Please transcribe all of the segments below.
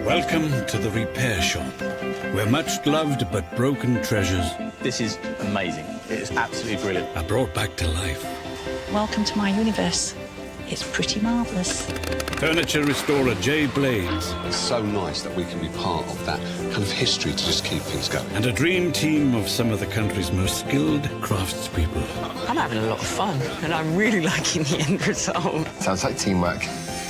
Welcome to the repair shop, where much loved but broken treasures This is amazing. It is absolutely brilliant. are brought back to life. Welcome to my universe. It's pretty marvellous. Furniture restorer Jay Blades It's so nice that we can be part of that kind of history to just keep things going. and a dream team of some of the country's most skilled craftspeople I'm having a lot of fun, and I'm really liking the end result. Sounds like teamwork.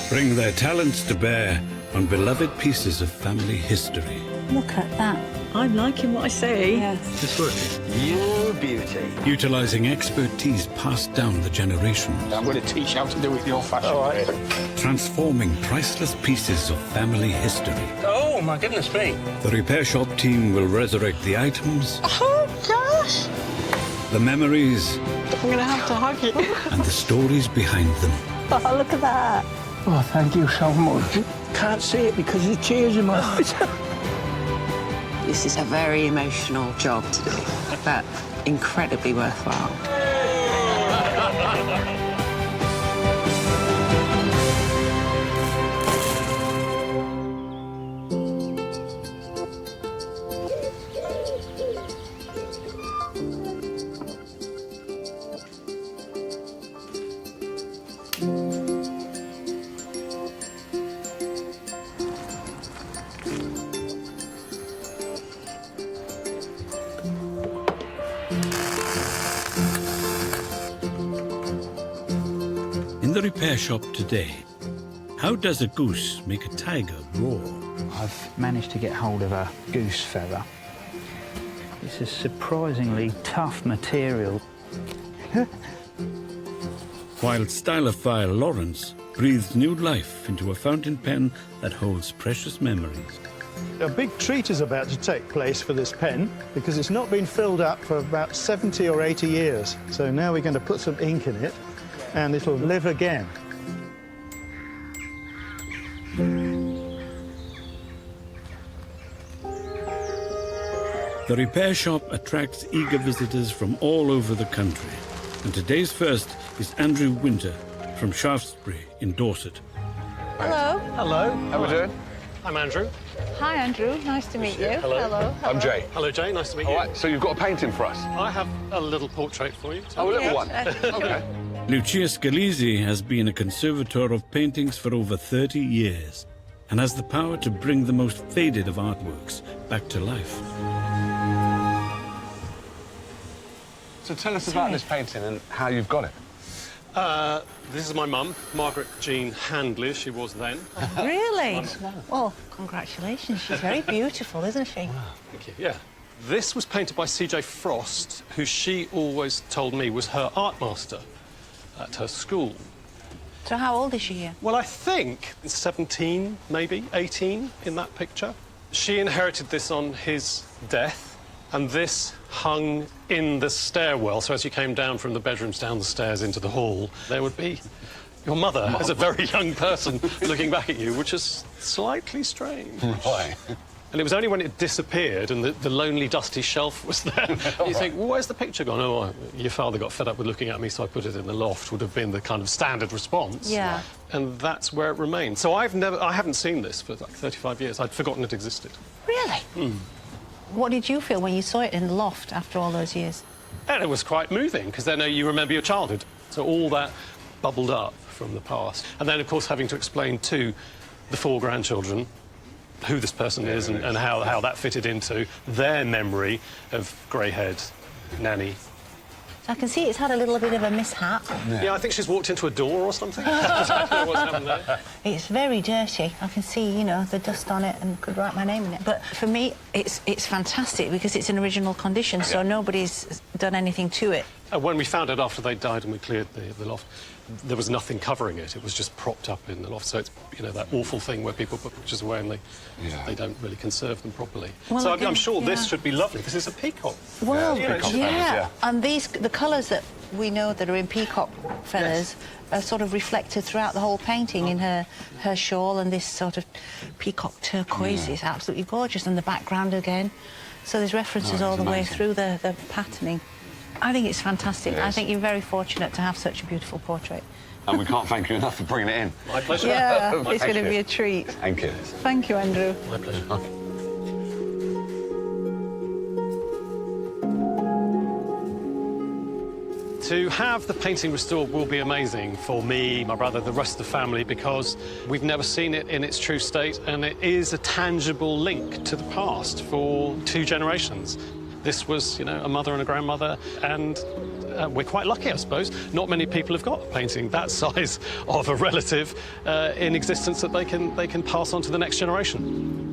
bring their talents to bear on beloved pieces of family history. Look at that. I'm liking what I see. Yes. You beauty. Utilising expertise passed down the generations, I'm going to teach you how to do it the old-fashioned way. transforming priceless pieces of family history. Oh, my goodness me. The repair shop team will resurrect the items, Oh, gosh. the memories, I'm going to have to hug you. and the stories behind them. Oh, look at that. Oh, thank you so much. Can't see it because the tears in my eyes. This is a very emotional job to do, but incredibly worthwhile. In the repair shop today, how does a goose make a tiger roar? I've managed to get hold of a goose feather. It's a surprisingly tough material. While stylophile Lawrence breathes new life into a fountain pen that holds precious memories. A big treat is about to take place for this pen because it's not been filled up for about 70 or 80 years. So now we're going to put some ink in it and it'll live again. The repair shop attracts eager visitors from all over the country. And today's first is Andrew Winter from Shaftesbury in Dorset. Hello. Hello. How we doing? I'm Andrew. Hi, Andrew. Nice to meet you. Hello. I'm Jay. Hello, Jay. Nice to meet you. All right, so you've got a painting for us? I have a little portrait for you. Oh, a little Yes. one. Okay. Lucia Scalisi has been a conservator of paintings for over 30 years and has the power to bring the most faded of artworks back to life. So tell us about this painting and how you've got it. This is my mum, Margaret Jean Handley, as she was then. Really? Well, congratulations. She's very beautiful, isn't she? Thank you. Yeah. This was painted by C.J. Frost, who she always told me was her art master at her school. So how old is she here? Well, I think 17, maybe 18 in that picture. She inherited this on his death, and this hung in the stairwell. So as you came down from the bedrooms down the stairs into the hall, there would be your mother as a very young person looking back at you, which is slightly strange. Right. And it was only when it disappeared and the lonely, dusty shelf was there, you think, well, where's the picture gone? Oh, your father got fed up with looking at me, so I put it in the loft, would have been the kind of standard response. Yeah. And that's where it remained. So I haven't seen this for like 35 years. I'd forgotten it existed. Really? What did you feel when you saw it in the loft after all those years? And it was quite moving, because then you remember your childhood. So all that bubbled up from the past. And then, of course, having to explain to the 4 grandchildren who this person is and how that fitted into their memory of grey-haired Nanny. So I can see it's had a little bit of a mishap. Yeah, I think she's walked into a door or something. I don't know what's happened there. It's very dirty. I can see, you know, the dust on it and could write my name in it. But for me, it's fantastic because it's in original condition, so nobody's done anything to it. When we found out after they died and we cleared the loft, there was nothing covering it. It was just propped up in the loft. So it's, you know, that awful thing where people put pictures away and they don't really conserve them properly. Well, so again, I'm sure this should be lovely because it's a peacock. Well, Yeah, peacock feathers, and the colours that we know that are in peacock feathers are sort of reflected throughout the whole painting in her shawl, and this sort of peacock turquoise is absolutely gorgeous, and the background again. So there's references all the way through the patterning. I think it's fantastic. I think you're very fortunate to have such a beautiful portrait. And we can't thank you enough for bringing it in. My pleasure. Yeah, My it's going to pleasure. be a treat. Thank you. Thank you, Andrew. My pleasure. To have the painting restored will be amazing for me, my brother, the rest of the family, because we've never seen it in its true state, and it is a tangible link to the past for 2 generations. This was, you know, a mother and a grandmother, and we're quite lucky, I suppose. Not many people have got a painting that size of a relative in existence that they can pass on to the next generation.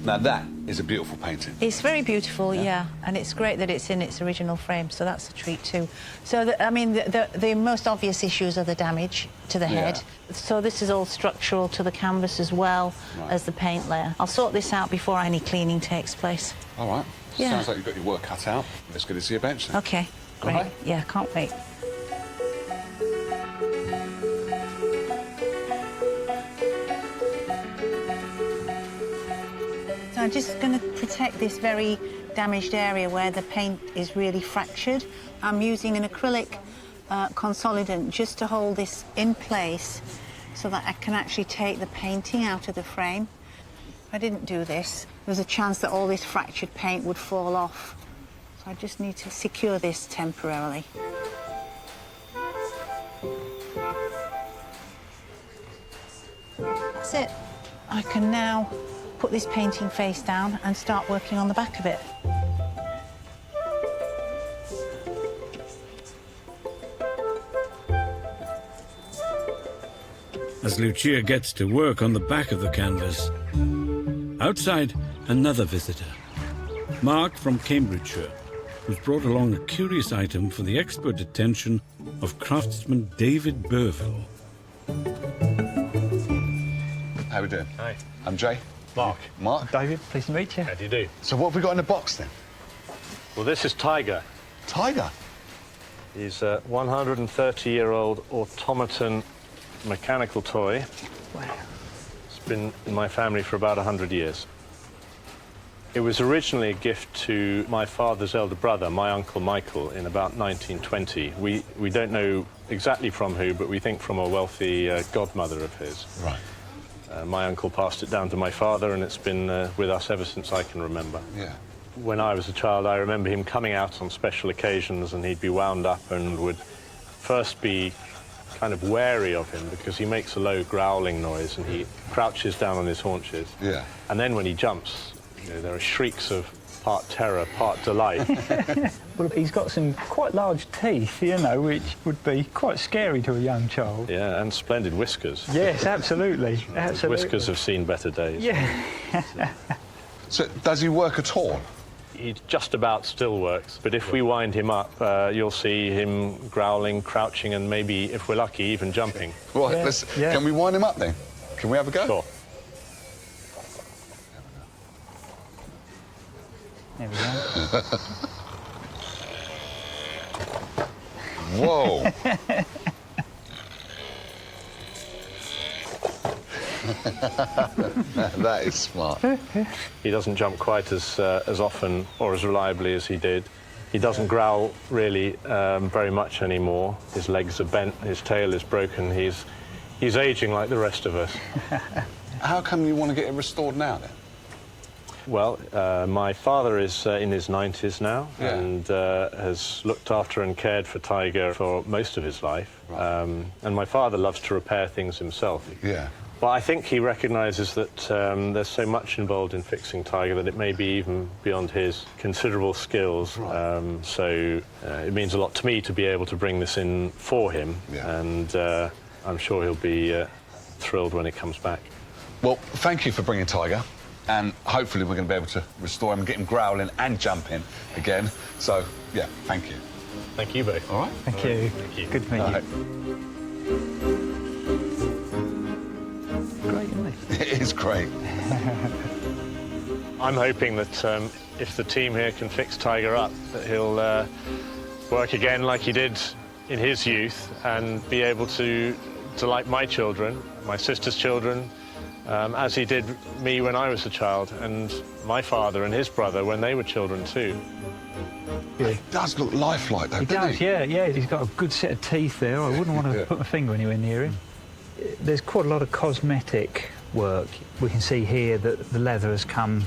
Now that is a beautiful painting. It's very beautiful, yeah, and it's great that it's in its original frame, so that's a treat too. So, I mean, the most obvious issues are the damage to the head. So this is all structural to the canvas as well as the paint layer. I'll sort this out before any cleaning takes place. All right. Yeah. Sounds like you've got your work cut out. Let's get to see your bench then. OK, great. All right. Yeah, can't wait. So I'm just going to protect this very damaged area where the paint is really fractured. I'm using an acrylic consolidant just to hold this in place so that I can actually take the painting out of the frame. If I didn't do this, there's a chance that all this fractured paint would fall off. So I just need to secure this temporarily. That's it. I can now put this painting face down and start working on the back of it. As Lucia gets to work on the back of the canvas, outside, another visitor, Mark from Cambridgeshire, who's brought along a curious item for the expert attention of craftsman David Burville. How we doing? Hi. I'm Jay. Mark. Mark. David, pleased to meet you. How do you do? So what have we got in the box then? Well, this is Tiger. Tiger? He's a 130-year-old automaton mechanical toy. Wow. It's been in my family for about 100 years. It was originally a gift to my father's elder brother, my Uncle Michael, in about 1920. We don't know exactly from who, but we think from a wealthy godmother of his. Right. My uncle passed it down to my father, and it's been with us ever since I can remember. Yeah. When I was a child, I remember him coming out on special occasions, and he'd be wound up and would first be kind of wary of him because he makes a low growling noise and he crouches down on his haunches. Yeah. And then when he jumps, you know, there are shrieks of part terror, part delight. Well, he's got some quite large teeth, you know, which would be quite scary to a young child. Yeah, and splendid whiskers. Yes, absolutely. Absolutely. Whiskers have seen better days. Yeah. So does he work at all? He just about still works, but if we wind him up, you'll see him growling, crouching, and maybe, if we're lucky, even jumping. Right, Yeah. can we wind him up then? Can we have a go? Sure. There we go. Whoa. That is smart. He doesn't jump quite as often or as reliably as he did. He doesn't growl really very much anymore. His legs are bent, his tail is broken. He's aging like the rest of us. How come you want to get it restored now then? Well, my father is in his 90s now, Yeah. and has looked after and cared for Tiger for most of his life. Right. And my father loves to repair things himself. Yeah. But I think he recognises that there's so much involved in fixing Tiger that it may be even beyond his considerable skills. Right. So it means a lot to me to be able to bring this in for him, Yeah. and I'm sure he'll be thrilled when it comes back. Well, thank you for bringing Tiger. And hopefully we're going to be able to restore him and get him growling and jumping again. So, yeah, thank you. Thank you both. All right? Thank you. Thank you. Good to meet All you. right. Great, isn't it? It is great. I'm hoping that if the team here can fix Tiger up, that he'll work again like he did in his youth and be able to delight my children, my sister's children, as he did me when I was a child, and my father and his brother when they were children too. Yeah. does look lifelike, though, He doesn't does, he? yeah. He's got a good set of teeth there. I wouldn't want to put my finger anywhere near him. There's quite a lot of cosmetic work. We can see here that the leather has come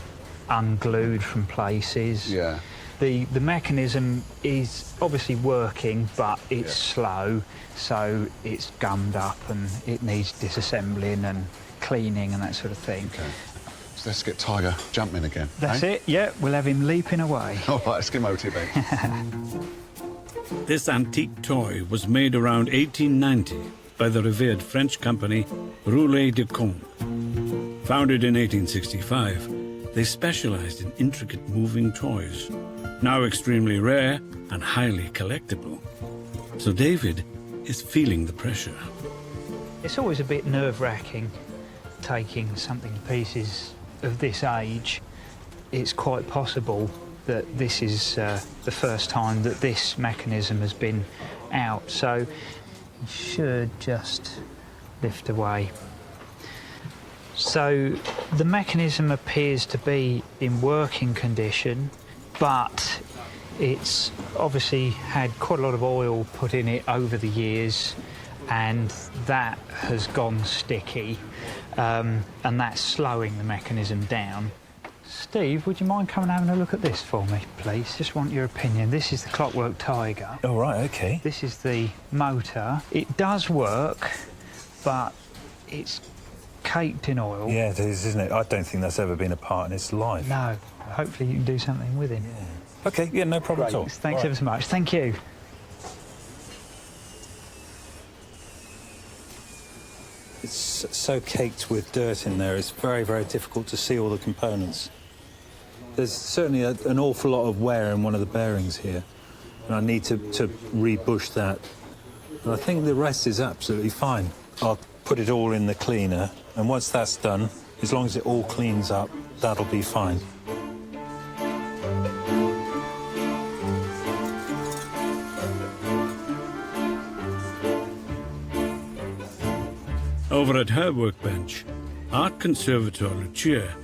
unglued from places. Yeah. The mechanism is obviously working, but it's slow, so it's gummed up and it needs disassembling and cleaning and that sort of thing. OK. So let's get Tiger jumping again. That's it, yeah. We'll have him leaping away. All right, let's get him over to you, Ben. This antique toy was made around 1890 by the revered French company Roulet de Congue. Founded in 1865, they specialized in intricate moving toys, now extremely rare and highly collectible. So David is feeling the pressure. It's always a bit nerve-wracking taking something to pieces of this age. It's quite possible that this is the first time that this mechanism has been out, so you should just lift away. So the mechanism appears to be in working condition, but it's obviously had quite a lot of oil put in it over the years, and that has gone sticky, and that's slowing the mechanism down. Steve, would you mind coming and having a look at this for me, please? Just want your opinion. This is the Clockwork Tiger. Oh, right, OK. This is the motor. It does work, but it's caked in oil. Yeah, it is, isn't it? I don't think that's ever been a part in its life. No. Hopefully you can do something with him. Yeah. OK, yeah, no problem at all. Thanks ever so much. Thank you. It's so caked with dirt in there, it's very, very difficult to see all the components. There's certainly an awful lot of wear in one of the bearings here, and I need to re-bush that. And I think the rest is absolutely fine. I'll put it all in the cleaner, and once that's done, as long as it all cleans up, that'll be fine. Over at her workbench, art conservator Lucia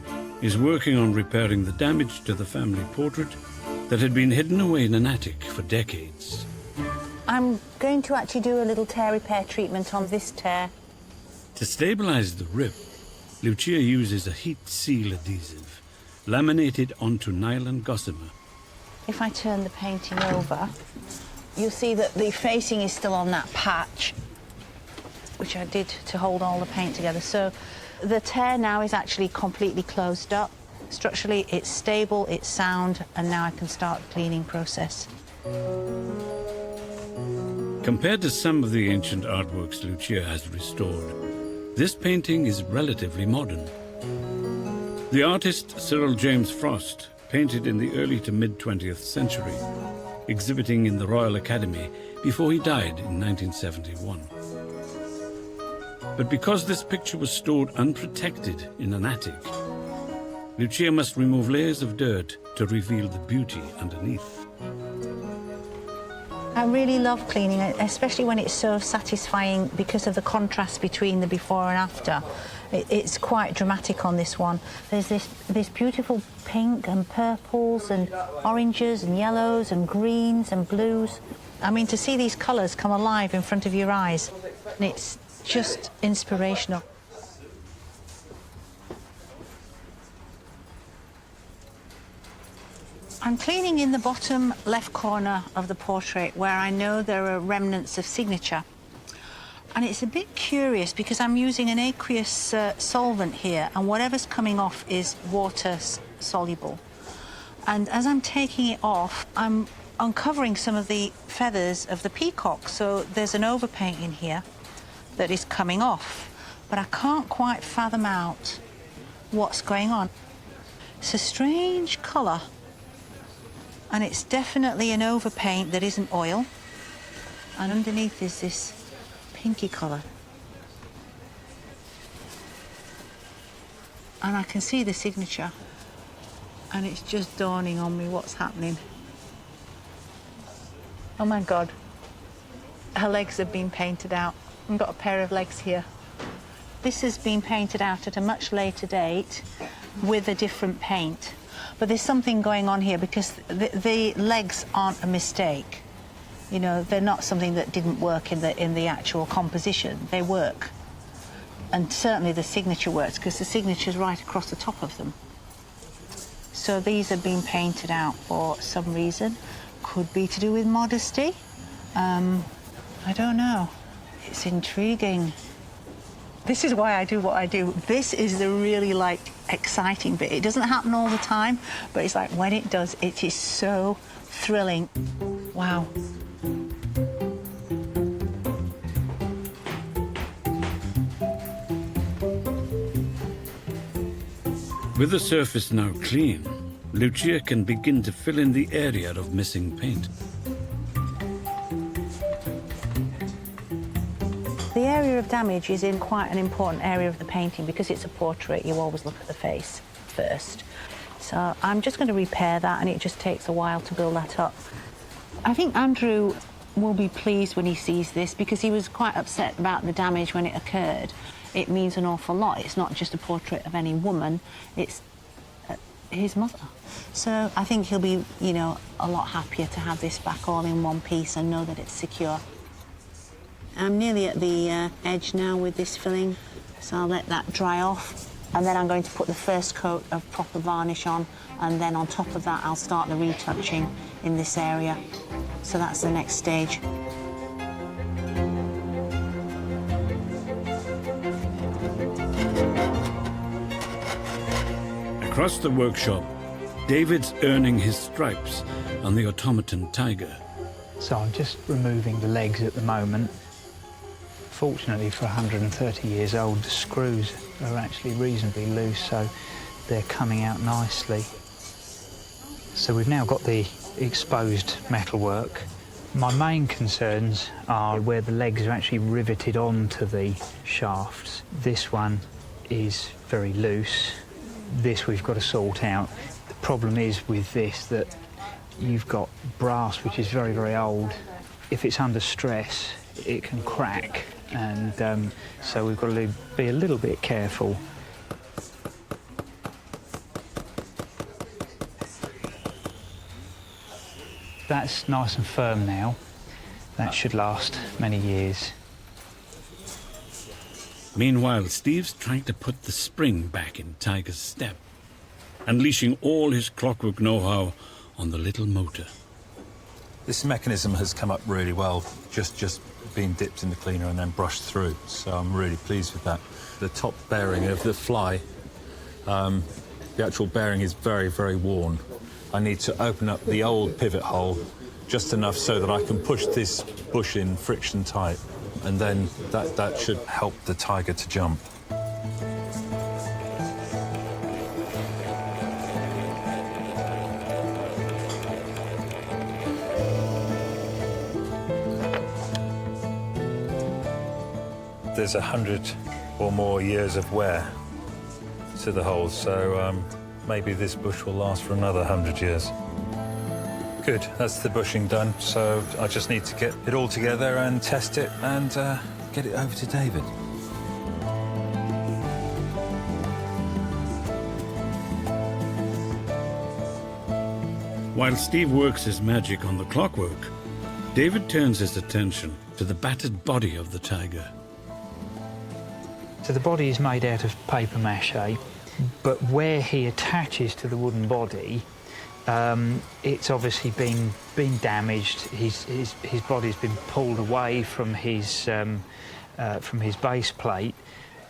is working on repairing the damage to the family portrait that had been hidden away in an attic for decades. I'm going to actually do a little tear repair treatment on this tear. To stabilize the rip, Lucia uses a heat seal adhesive laminated onto nylon gossamer. If I turn the painting over, you'll see that the facing is still on that patch, which I did to hold all the paint together. So the tear now is actually completely closed up. Structurally, it's stable, it's sound, and now I can start the cleaning process. Compared to some of the ancient artworks Lucia has restored, this painting is relatively modern. The artist Cyril James Frost painted in the early to mid-20th century, exhibiting in the Royal Academy before he died in 1971. But because this picture was stored unprotected in an attic, Lucia must remove layers of dirt to reveal the beauty underneath. I really love cleaning it, especially when it's so satisfying because of the contrast between the before and after. It's quite dramatic on this one. There's this beautiful pink and purples and oranges and yellows and greens and blues. I mean, to see these colours come alive in front of your eyes, it's just inspirational. I'm cleaning in the bottom left corner of the portrait where I know there are remnants of signature. And it's a bit curious because I'm using an aqueous solvent here, and whatever's coming off is water soluble. And as I'm taking it off, I'm uncovering some of the feathers of the peacock. So there's an overpaint in here that is coming off, but I can't quite fathom out what's going on. It's a strange colour, and it's definitely an overpaint that isn't oil, and underneath is this pinky colour. And I can see the signature, and it's just dawning on me what's happening. Oh my God, her legs have been painted out. I've got a pair of legs here. This has been painted out at a much later date with a different paint. But there's something going on here because the legs aren't a mistake. You know, they're not something that didn't work in the actual composition. They work. And certainly the signature works because the signature's right across the top of them. So these have been painted out for some reason. Could be to do with modesty. I don't know. It's intriguing. This is why I do what I do. This is the really, like, exciting bit. It doesn't happen all the time, but it's like when it does, it is so thrilling. Wow. With the surface now clean, Lucia can begin to fill in the area of missing paint. The area of damage is in quite an important area of the painting because it's a portrait. You always look at the face first. So I'm just going to repair that, and it just takes a while to build that up. I think Andrew will be pleased when he sees this because he was quite upset about the damage when it occurred. It means an awful lot. It's not just a portrait of any woman, it's his mother. So I think he'll be, you know, a lot happier to have this back all in one piece and know that it's secure. I'm nearly at the edge now with this filling, so I'll let that dry off. And then I'm going to put the first coat of proper varnish on, and then on top of that I'll start the retouching in this area. So that's the next stage. Across the workshop, David's earning his stripes on the Automaton tiger. So I'm just removing the legs at the moment. Fortunately for 130 years old, the screws are actually reasonably loose, so they're coming out nicely. So we've now got the exposed metalwork. My main concerns are where the legs are actually riveted onto the shafts. This one is very loose. This we've got to sort out. The problem is with this that you've got brass which is very, very old. If it's under stress, it can crack, and so we've got to be a little bit careful. That's nice and firm now. That should last many years. Meanwhile, Steve's trying to put the spring back in Tiger's step, unleashing all his clockwork know-how on the little motor. This mechanism has come up really well, just been dipped in the cleaner and then brushed through, so I'm really pleased with that. The top bearing of the fly, the actual bearing is very, very worn. I need to open up the old pivot hole just enough so that I can push this bush in friction tight, and then that should help the tiger to jump. There's 100 or more years of wear to the hole, so maybe this bush will last for another 100 years. Good, that's the bushing done, so I just need to get it all together and test it and get it over to David. While Steve works his magic on the clockwork, David turns his attention to the battered body of the tiger. So the body is made out of paper mache, but where he attaches to the wooden body, it's obviously been damaged. His body's been pulled away from his base plate.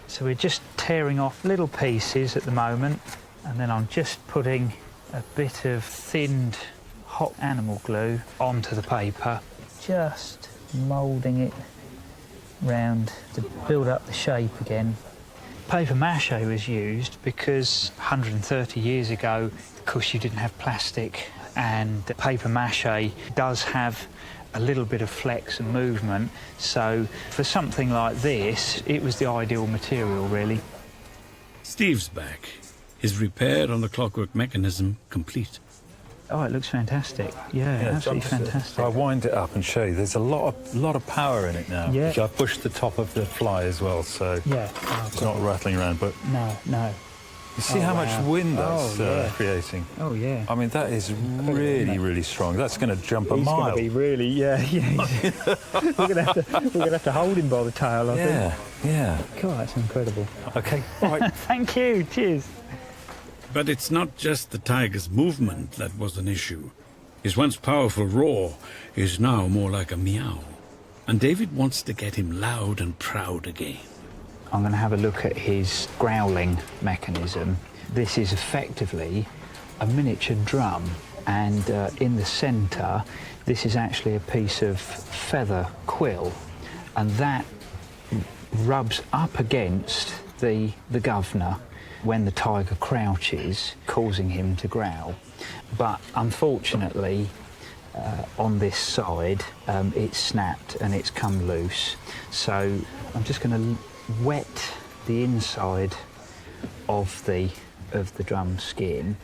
So we're just tearing off little pieces at the moment, and then I'm just putting a bit of thinned hot animal glue onto the paper, just moulding it round to build up the shape again. Paper mache was used because 130 years ago, of course, you didn't have plastic, and paper mache does have a little bit of flex and movement, so for something like this, it was the ideal material, really. Steve's back, his repair on the clockwork mechanism complete. Oh, it looks fantastic. Yeah, absolutely fantastic. I'll wind it up and show you. There's a lot of power in it now. Yeah. I've pushed the top of the fly as well, so yeah, it's not rattling around, but... No. You see how much wind that's creating? Oh, yeah. I mean, that is really, really strong. That's going to jump a He's mile. going to be really, yeah. we're going to have to hold him by the tail, I think. Yeah. God, that's incredible. OK, all right. Thank you. Cheers. But it's not just the tiger's movement that was an issue. His once powerful roar is now more like a meow. And David wants to get him loud and proud again. I'm going to have a look at his growling mechanism. This is effectively a miniature drum, and in the centre, this is actually a piece of feather quill, and that rubs up against the governor when the tiger crouches, causing him to growl. But unfortunately, on this side, it's snapped and it's come loose. So I'm just going to wet the inside of the drum skin.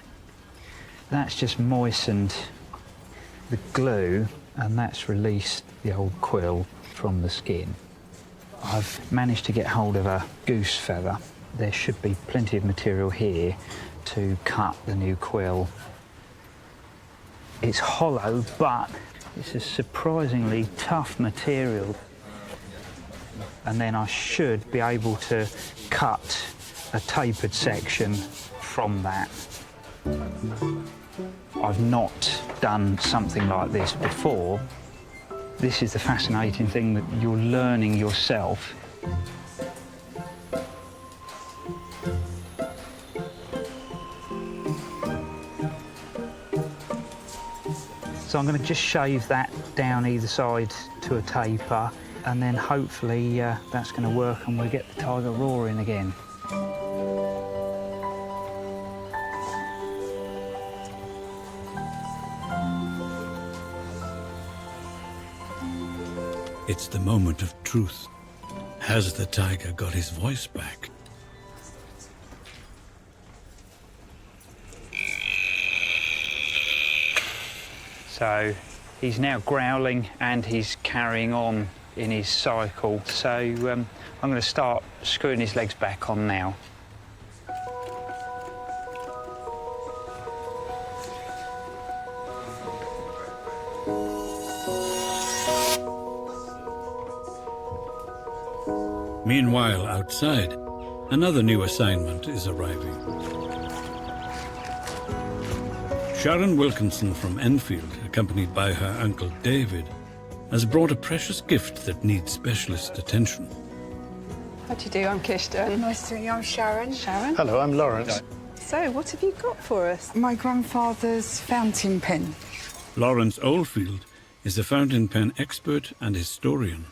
That's just moistened the glue, and that's released the old quill from the skin. I've managed to get hold of a goose feather. There should be plenty of material here to cut the new quill. It's hollow, but it's a surprisingly tough material. And then I should be able to cut a tapered section from that. I've not done something like this before. This is the fascinating thing, that you're learning yourself. So I'm going to just shave that down either side to a taper, and then hopefully that's going to work and we'll get the tiger roaring again. It's the moment of truth. Has the tiger got his voice back? So he's now growling and he's carrying on in his cycle. So I'm going to start screwing his legs back on now. Meanwhile, outside, another new assignment is arriving. Sharon Wilkinson from Enfield, accompanied by her uncle David, has brought a precious gift that needs specialist attention. How do you do? I'm Kirsten. Nice to meet you. I'm Sharon. Sharon. Hello, I'm Lawrence. So, what have you got for us? My grandfather's fountain pen. Lawrence Oldfield is a fountain pen expert and historian.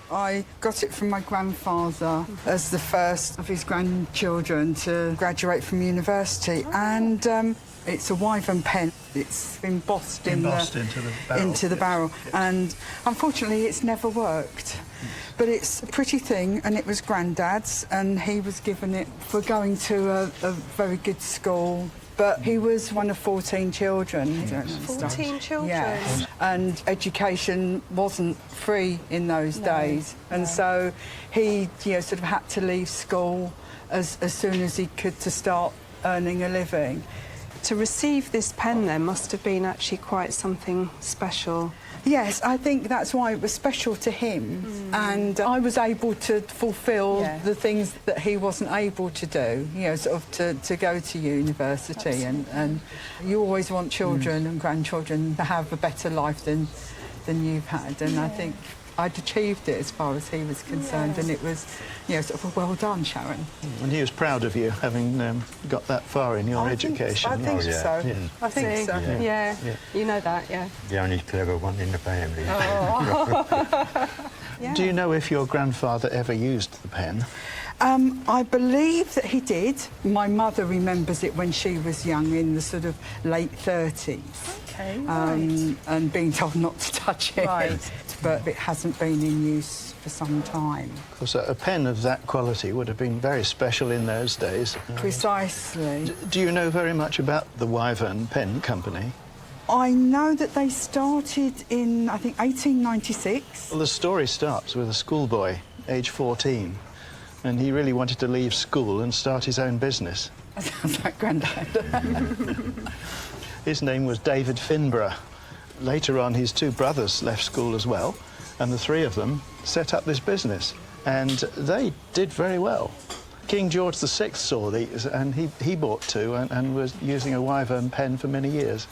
I got it from my grandfather as the first of his grandchildren to graduate from university, and it's a Wyvern pen. It's embossed into the barrel, and unfortunately it's never worked. But it's a pretty thing, and it was Grandad's, and he was given it for going to a very good school. But he was one of 14 children. 14 children? Yes. And education wasn't free in those days. And so he, sort of had to leave school as soon as he could to start earning a living. To receive this pen, then, must have been actually quite something special. Yes, I think that's why it was special to him. And I was able to fulfil the things that he wasn't able to do, sort of to go to university. And you always want children and grandchildren to have a better life than you've had. And I think I'd achieved it as far as he was concerned. And it was, sort of a well done, Sharon. And he was proud of you, having got that far in your education. I think so. Yeah. I think so. Yeah. You know that, yeah. The only clever one in the family. Do you know if your grandfather ever used the pen? I believe that he did. My mother remembers it when she was young, in the sort of late 30s. Okay, right. And being told not to touch it. Right. But it hasn't been in use for some time. Of course, a pen of that quality would have been very special in those days. Precisely. Do you know very much about the Wyvern Pen Company? I know that they started in, I think, 1896. Well, the story starts with a schoolboy, age 14, and he really wanted to leave school and start his own business. That sounds like Grandad. His name was David Finborough. Later on, his two brothers left school as well, and the three of them set up this business, and they did very well. King George VI saw these, and he bought two and was using a Wyvern pen for many years.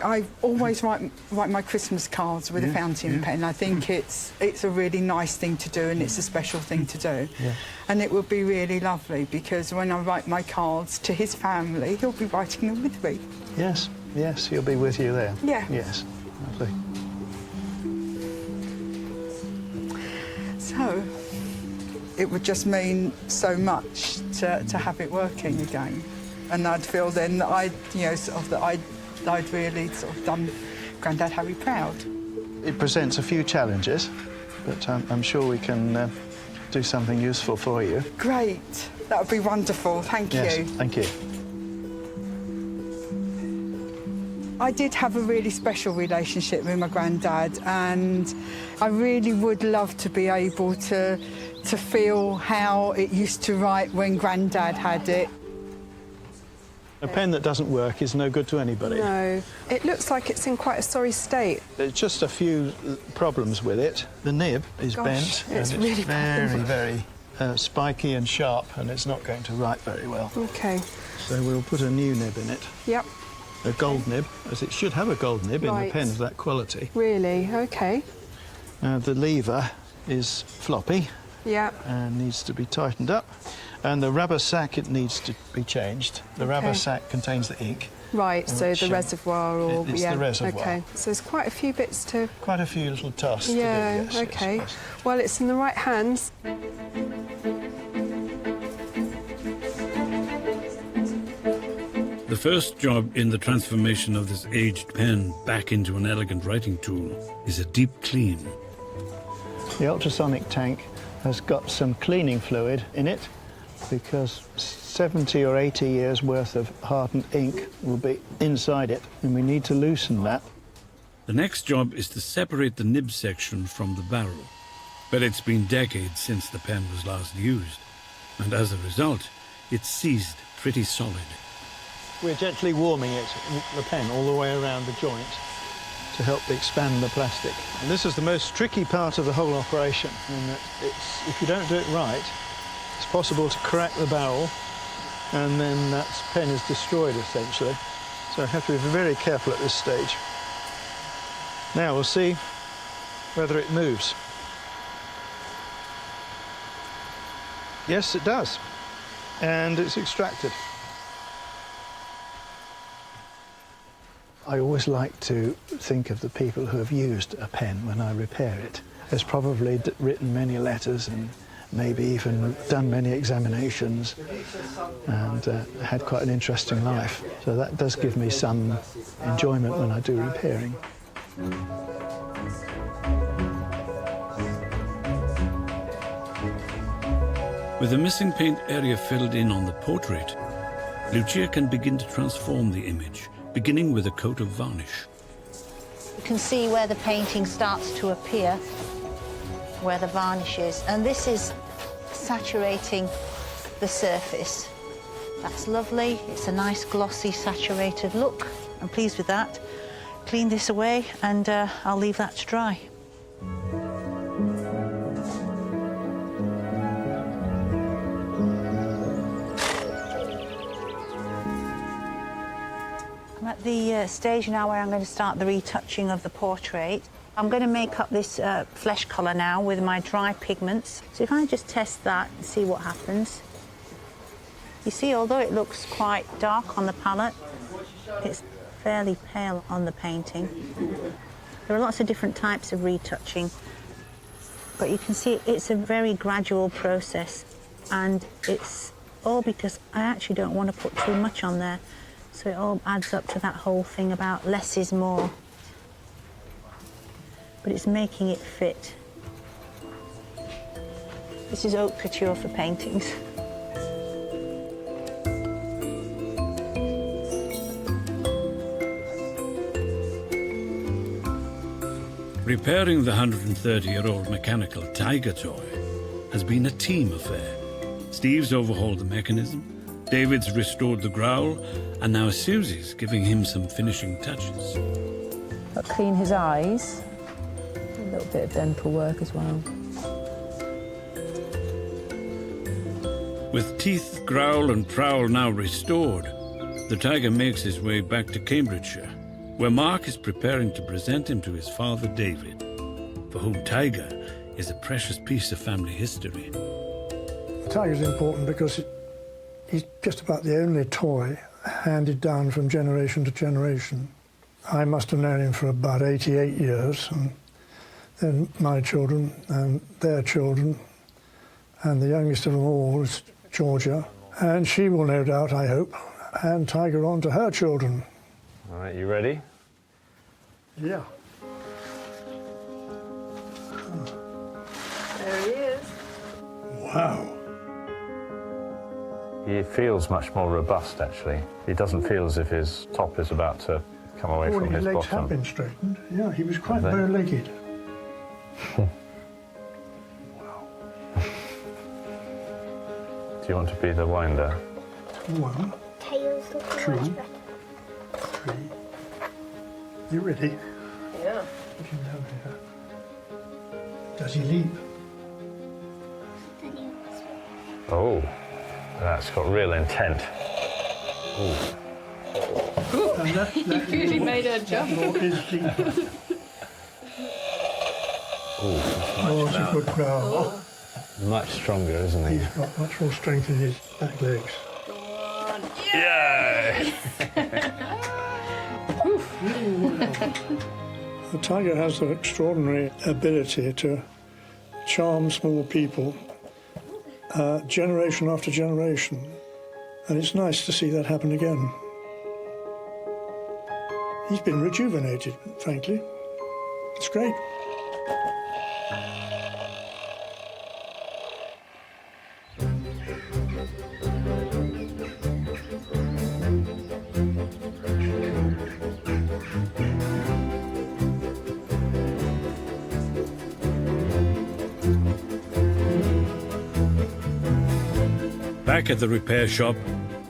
I always write my Christmas cards with a fountain pen. I think it's a really nice thing to do, and it's a special thing to do. Yeah. And it would be really lovely, because when I write my cards to his family, he'll be writing them with me. Yes, yes, he'll be with you there. Yeah. Yes, lovely. So, it would just mean so much to have it working again. And I'd feel then that I'd really sort of done Grandad Harry proud. It presents a few challenges, but I'm sure we can do something useful for you. Great. That would be wonderful. Thank you. Yes, thank you. I did have a really special relationship with my granddad, and I really would love to be able to feel how it used to write when Grandad had it. A pen that doesn't work is no good to anybody. No. It looks like it's in quite a sorry state. There's just a few problems with it. The nib is bent, it's and really very spiky and sharp, and it's not going to write very well. OK. So we'll put a new nib in it. Yep. A gold nib, as it should have a gold nib in the pen of that quality. Really? OK. The lever is floppy. Yeah. And needs to be tightened up. And the rubber sack, it needs to be changed. The rubber sack contains the ink. Right, so the reservoir or... It's the reservoir. OK, so there's quite a few bits to... Quite a few little tasks to do, yes. OK. Yes. Well, it's in the right hands. The first job in the transformation of this aged pen back into an elegant writing tool is a deep clean. The ultrasonic tank has got some cleaning fluid in it, because 70 or 80 years worth of hardened ink will be inside it, and we need to loosen that. The next job is to separate the nib section from the barrel. But it's been decades since the pen was last used, and as a result, it's seized pretty solid. We're gently warming it, the pen, all the way around the joint to help expand the plastic. And this is the most tricky part of the whole operation, in that if you don't do it right, it's possible to crack the barrel, and then that pen is destroyed, essentially. So I have to be very careful at this stage. Now we'll see whether it moves. Yes, it does. And it's extracted. I always like to think of the people who have used a pen when I repair it. There's probably written many letters and maybe even done many examinations and had quite an interesting life. So that does give me some enjoyment when I do repairing. With the missing paint area filled in on the portrait, Lucia can begin to transform the image, beginning with a coat of varnish. You can see where the painting starts to appear, where the varnish is, and this is saturating the surface. That's lovely. It's a nice glossy saturated look. I'm pleased with that. Clean this away and I'll leave that to dry. I'm at the stage now where I'm going to start the retouching of the portrait. I'm going to make up this flesh colour now with my dry pigments. So if I just test that and see what happens. You see, although it looks quite dark on the palette, it's fairly pale on the painting. There are lots of different types of retouching, but you can see it's a very gradual process, and it's all because I actually don't want to put too much on there. So it all adds up to that whole thing about less is more. But it's making it fit. This is haute couture for paintings. Repairing the 130-year-old mechanical tiger toy has been a team affair. Steve's overhauled the mechanism, David's restored the growl, and now Susie's giving him some finishing touches. I'll clean his eyes. A little bit of dental work as well. With teeth, growl and prowl now restored, the tiger makes his way back to Cambridgeshire, where Mark is preparing to present him to his father, David, for whom Tiger is a precious piece of family history. The tiger's important because he's just about the only toy handed down from generation to generation. I must have known him for about 88 years, and then my children and their children, and the youngest of them all is Georgia, and she will no doubt, I hope, hand Tiger on to her children. All right, you ready? Yeah. There he is. Wow. He feels much more robust, actually. He doesn't feel as if his top is about to come away from his his legs bottom. have been straightened. Yeah, he was quite bow-legged. Do you want to be the winder? 1, Tails look much 2, better. 3. You ready? Yeah. Put him down here. Does he leap? Oh, that's got real intent. Ooh. And that He really made her jump. is leaping. Oh, it's a good growl. much stronger, isn't he? He's got much more strength in his back legs. Yay! The tiger has an extraordinary ability to charm small people generation after generation, and it's nice to see that happen again. He's been rejuvenated, frankly. It's great. Back at the repair shop,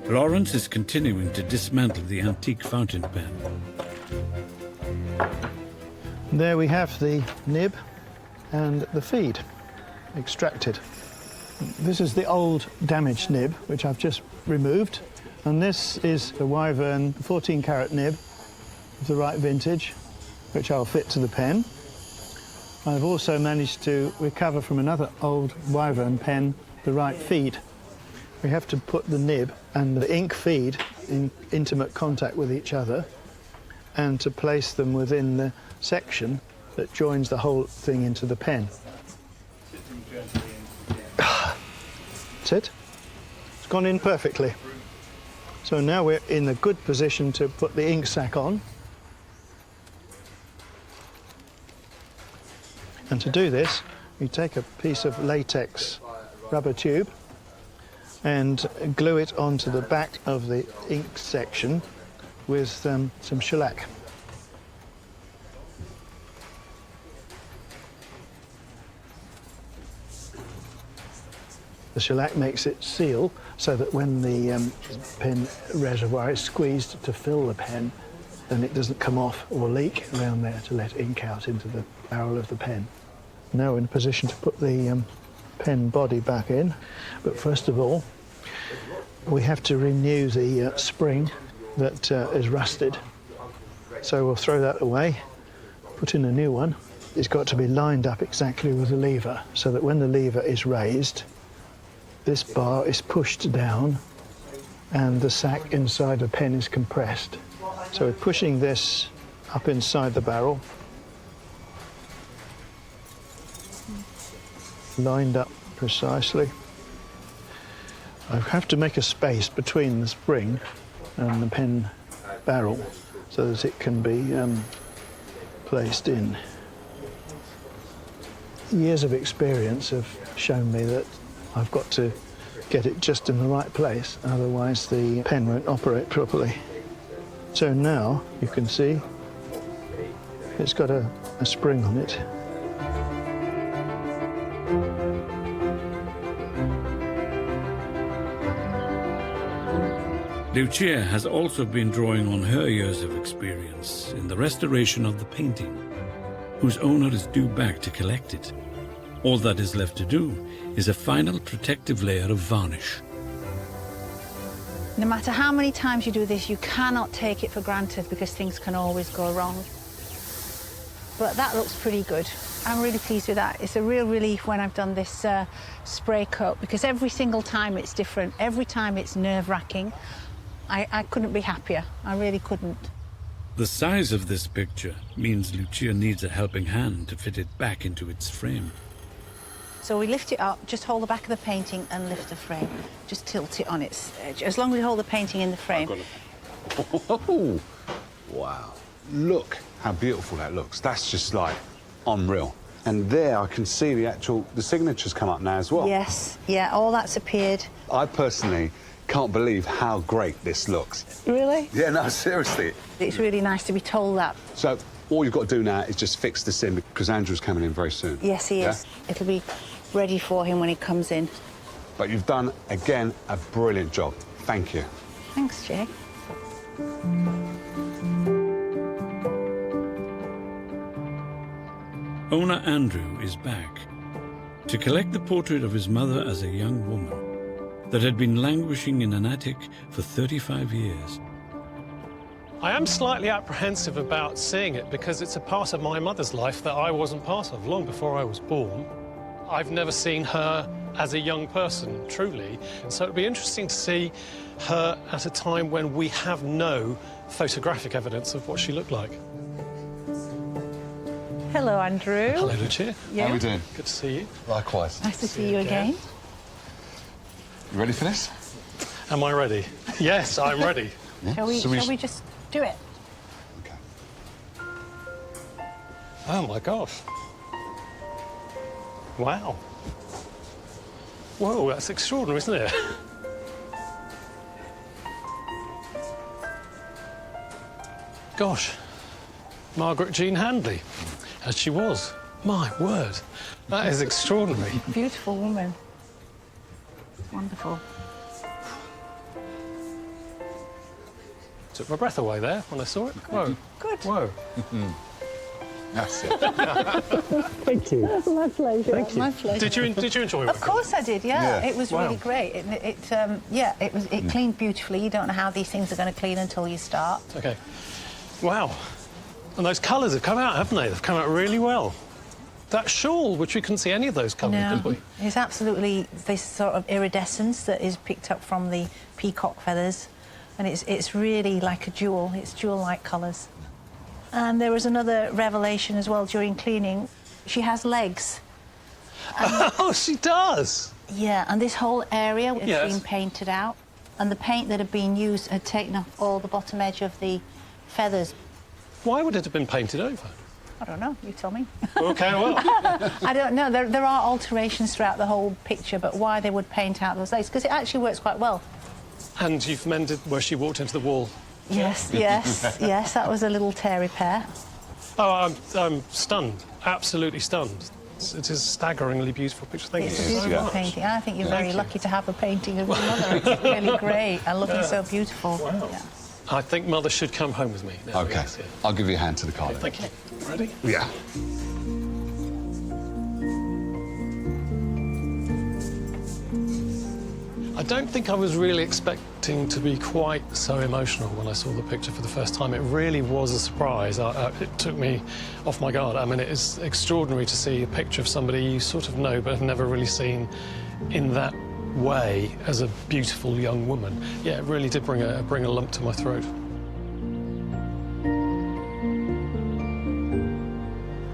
Lawrence is continuing to dismantle the antique fountain pen. There we have the nib and the feed extracted. This is the old damaged nib, which I've just removed, and this is the Wyvern 14-carat nib of the right vintage, which I'll fit to the pen. I've also managed to recover from another old Wyvern pen the right feed. We have to put the nib and the ink feed in intimate contact with each other, and to place them within the section that joins the whole thing into the pen. That's it. It's gone in perfectly. So now we're in a good position to put the ink sac on. And to do this, we take a piece of latex rubber tube and glue it onto the back of the ink section with some shellac. The shellac makes it seal so that when the pen reservoir is squeezed to fill the pen, then it doesn't come off or leak around there to let ink out into the barrel of the pen. Now we're in a position to put the pen body back in, but first of all we have to renew the spring that is rusted. So we'll throw that away, put in a new one. It's got to be lined up exactly with the lever, so that when the lever is raised, this bar is pushed down and the sac inside the pen is compressed. So we're pushing this up inside the barrel, lined up precisely. I have to make a space between the spring and the pen barrel so that it can be placed in. Years of experience have shown me that I've got to get it just in the right place, otherwise the pen won't operate properly. So now you can see it's got a spring on it. Lucia has also been drawing on her years of experience in the restoration of the painting, whose owner is due back to collect it. All that is left to do is a final protective layer of varnish. No matter how many times you do this, you cannot take it for granted because things can always go wrong. But that looks pretty good. I'm really pleased with that. It's a real relief when I've done this spray coat because every single time it's different. Every time it's nerve-wracking. I couldn't be happier. I really couldn't. The size of this picture means Lucia needs a helping hand to fit it back into its frame. So we lift it up, just hold the back of the painting and lift the frame. Just tilt it on its edge. As long as we hold the painting in the frame. Oh, wow. Look how beautiful that looks. That's just like unreal. And there I can see the signatures come up now as well. Yes, yeah, all that's appeared. I personally can't believe how great this looks. Really? Yeah, no, seriously. It's really nice to be told that. So all you've got to do now is just fix this in because Andrew's coming in very soon. Yes, he is. It'll be ready for him when he comes in. But you've done, again, a brilliant job. Thank you. Thanks, Jay. Owner Andrew is back to collect the portrait of his mother as a young woman that had been languishing in an attic for 35 years. I am slightly apprehensive about seeing it because it's a part of my mother's life that I wasn't part of long before I was born. I've never seen her as a young person, truly. And so it'd be interesting to see her at a time when we have no photographic evidence of what she looked like. Hello, Andrew. Hello, Lucia. Yeah. How are we doing? Good to see you. Likewise. Nice to see you again. You ready for this? Am I ready? Yes, I'm ready. Yeah. Shall we just do it? Okay. Oh, my gosh. Wow. Whoa, that's extraordinary, isn't it? Gosh. Margaret Jean Handley, as she was. My word. That is extraordinary. Beautiful woman. Wonderful. Took my breath away there when I saw it. Whoa. Good. Whoa. That's it. Thank you. My pleasure. Thank you. My pleasure. Did you enjoy it? Of course I did, yeah. It was Wow. really great. It cleaned beautifully. You don't know how these things are going to clean until you start. OK. Wow. And those colours have come out, haven't they? They've come out really well. That shawl, which we couldn't see any of those colours, did we? It's absolutely this sort of iridescence that is picked up from the peacock feathers. And it's really like a jewel. It's jewel-like colours. And there was another revelation as well during cleaning. She has legs. Oh, she does! Yeah, and this whole area had Yes. been painted out. And the paint that had been used had taken off all the bottom edge of the feathers. Why would it have been painted over? I don't know, you tell me. OK, well. I don't know, there are alterations throughout the whole picture, but why they would paint out those legs, because it actually works quite well. And you've mended where she walked into the wall. Yes, yes, yes, that was a little tear repair. Oh, I'm stunned, absolutely stunned. It is a staggeringly beautiful picture. Thank It's you a so beautiful much. painting. I think you're Thank very you. lucky to have a painting of your mother. It's really great and looking so beautiful. Wow. Yeah. I think Mother should come home with me. Now. OK. Yes, yeah. I'll give you a hand to the car. then. Thank you. Ready? Yeah. I don't think I was really expecting to be quite so emotional when I saw the picture for the first time. It really was a surprise. It took me off my guard. I mean, it is extraordinary to see a picture of somebody you sort of know but have never really seen in that way as a beautiful young woman. Yeah, it really did bring a lump to my throat.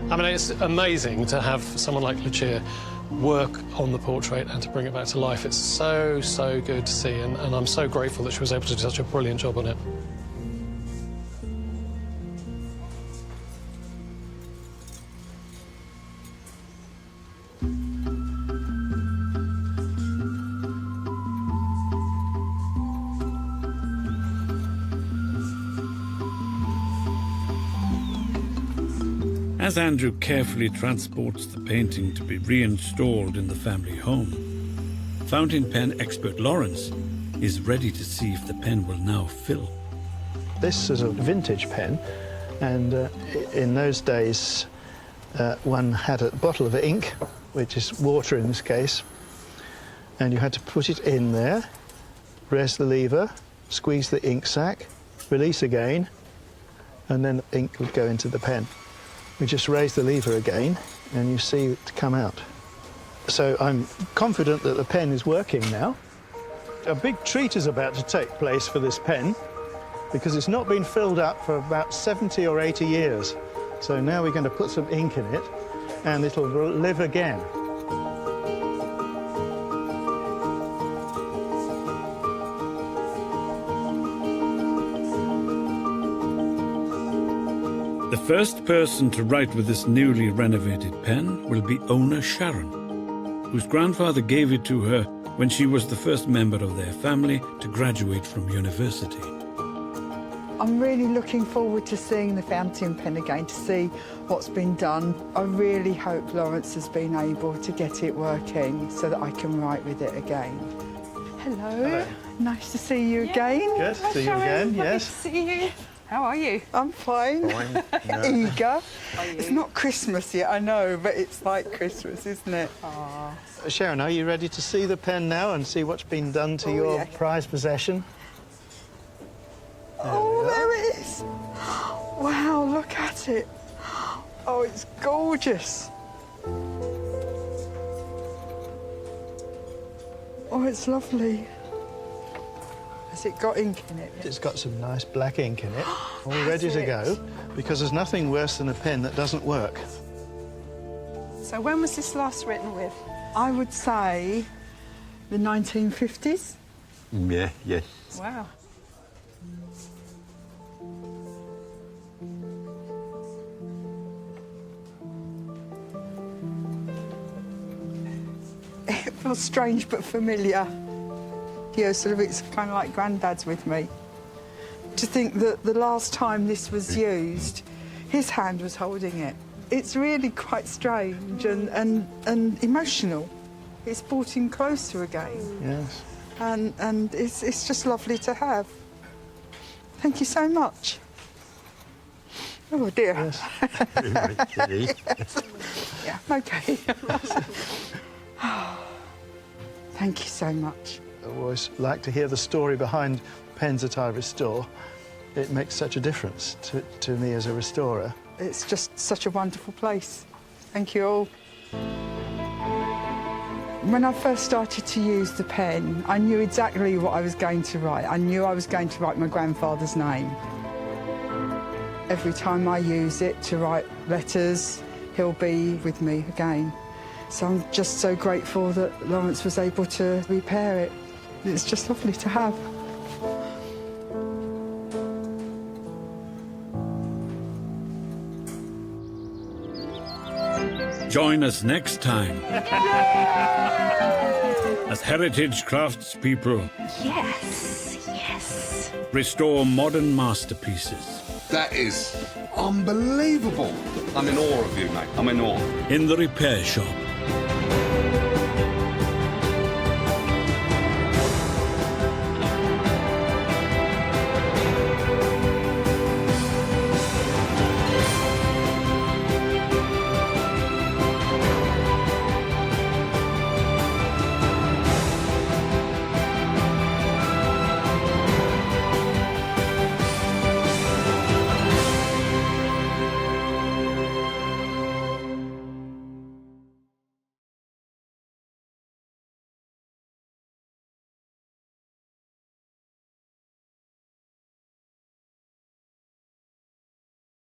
I mean, it's amazing to have someone like Lucia work on the portrait and to bring it back to life. It's so, so good to see, and I'm so grateful that she was able to do such a brilliant job on it. As Andrew carefully transports the painting to be reinstalled in the family home, fountain pen expert Lawrence is ready to see if the pen will now fill. This is a vintage pen, and in those days one had a bottle of ink, which is water in this case, and you had to put it in there, press the lever, squeeze the ink sac, release again, and then the ink would go into the pen. We just raise the lever again, and you see it come out. So I'm confident that the pen is working now. A big treat is about to take place for this pen, because it's not been filled up for about 70 or 80 years. So now we're going to put some ink in it, and it'll live again. The first person to write with this newly renovated pen will be owner Sharon, whose grandfather gave it to her when she was the first member of their family to graduate from university. I'm really looking forward to seeing the fountain pen again, to see what's been done. I really hope Lawrence has been able to get it working so that I can write with it again. Hello. Nice to see you again. Good to see you again, yes. Nice to see you. How are you? I'm fine. Eager. It's not Christmas yet, I know, but it's like Christmas, isn't it? Sharon, are you ready to see the pen now and see what's been done to your prized possession? There it is. Wow, look at it. Oh, it's gorgeous. Oh, it's lovely. Has it got ink in it? It's got some nice black ink in it. All ready to go, because there's nothing worse than a pen that doesn't work. So when was this last written with? I would say the 1950s. Yeah, yes. Wow. It feels strange but familiar. You know, sort of, it's kind of like Grandad's with me. To think that the last time this was used, his hand was holding it. It's really quite strange and emotional. It's brought him closer again. Yes. And it's just lovely to have. Thank you so much. Oh dear. Yes. Yes. Yeah, okay. Thank you so much. I always like to hear the story behind pens that I restore. It makes such a difference to me as a restorer. It's just such a wonderful place. Thank you all. When I first started to use the pen, I knew exactly what I was going to write. I knew I was going to write my grandfather's name. Every time I use it to write letters, he'll be with me again. So I'm just so grateful that Lawrence was able to repair it. It's just lovely to have. Join us next time as heritage craftspeople Yes. restore modern masterpieces. That is unbelievable. I'm in awe of you, mate. I'm in awe. In the repair shop.